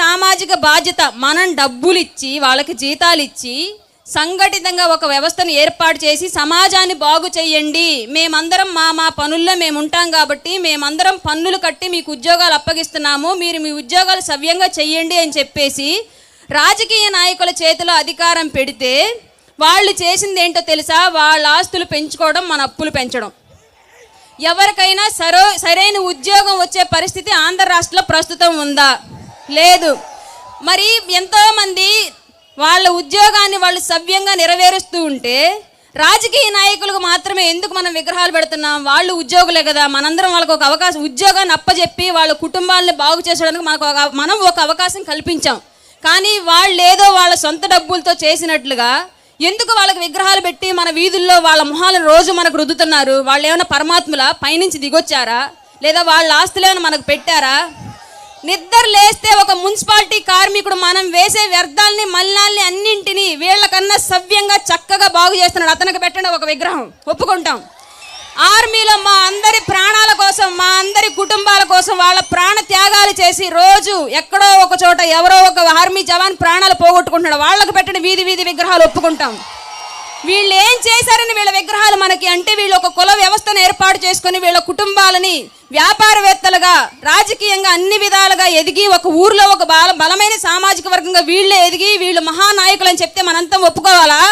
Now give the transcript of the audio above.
సామాజిక బాధ్యత. మనం డబ్బులు ఇచ్చి వాళ్ళకి జీతాలు ఇచ్చి సంఘటితంగా ఒక వ్యవస్థను ఏర్పాటు చేసి సమాజాన్ని బాగు చేయండి, మేమందరం మా పనుల్లో మేము ఉంటాం కాబట్టి మేమందరం పన్నులు కట్టి మీకు ఉద్యోగాలు అప్పగిస్తున్నాము, మీరు మీ ఉద్యోగాలు సవ్యంగా చెయ్యండి అని చెప్పేసి రాజకీయ నాయకుల చేతిలో అధికారం పెడితే వాళ్ళు చేసింది ఏంటో తెలుసా? వాళ్ళ ఆస్తులు పెంచుకోవడం, మన అప్పులు పెంచడం. ఎవరికైనా సరైన ఉద్యోగం వచ్చే పరిస్థితి ఆంధ్ర రాష్ట్రంలో ప్రస్తుతం ఉందా? లేదు. మరి ఎంతోమంది వాళ్ళ ఉద్యోగాన్ని వాళ్ళు సవ్యంగా నెరవేరుస్తూ ఉంటే రాజకీయ నాయకులకు మాత్రమే ఎందుకు మనం విగ్రహాలు పెడుతున్నాం? వాళ్ళు ఉద్యోగులే కదా, మనందరం వాళ్ళకు ఒక అవకాశం, ఉద్యోగాన్ని అప్పచెప్పి వాళ్ళ కుటుంబాలను బాగు చేసడానికి మనం ఒక అవకాశం కల్పించాం. కానీ వాళ్ళు ఏదో వాళ్ళ సొంత డబ్బులతో చేసినట్లుగా ఎందుకు వాళ్ళకి విగ్రహాలు పెట్టి మన వీధుల్లో వాళ్ళ మొహాలను రోజు మనకు రుద్దుతున్నారు? వాళ్ళు ఏమైనా పరమాత్ముల పైనుంచి దిగొచ్చారా? లేదా వాళ్ళ ఆస్తులు ఏమైనా మనకు పెట్టారా? నిద్ర లేస్తే ఒక మున్సిపాలిటీ కార్మికుడు మనం వేసే వ్యర్థాలని మలినాల్ని అన్నింటినీ వీళ్ళకన్నా సవ్యంగా చక్కగా బాగు చేస్తున్నాడు, అతనికి పెట్టండి ఒక విగ్రహం, ఒప్పుకుంటాం. ఆర్మీలో మా అందరి ప్రాణాల కోసం, మా అందరి కుటుంబాల కోసం వాళ్ళ ప్రాణ త్యాగాలు చేసి రోజు ఎక్కడో ఒక చోట ఎవరో ఒక ఆర్మీ జవాన్ ప్రాణాలు పోగొట్టుకుంటున్నాడు, వాళ్ళకు పెట్టండి వీధి వీధి విగ్రహాలు, ఒప్పుకుంటాం. వీళ్ళు ఏం చేశారని వీళ్ళ విగ్రహాలు మనకి అంటే వీళ్ళు ఒక కుల వ్యవస్థను ఏర్పాటు చేసుకొని వీళ్ళ కుటుంబాలని వ్యాపారవేత్తలుగా రాజకీయంగా అన్ని విధాలుగా ఎదిగి ఒక ఊర్లో ఒక బలమైన సామాజిక వర్గంగా వీళ్ళే ఎదిగి వీళ్ళు మహానాయకులు అని చెప్తే మనంతా ఒప్పుకోవాలా?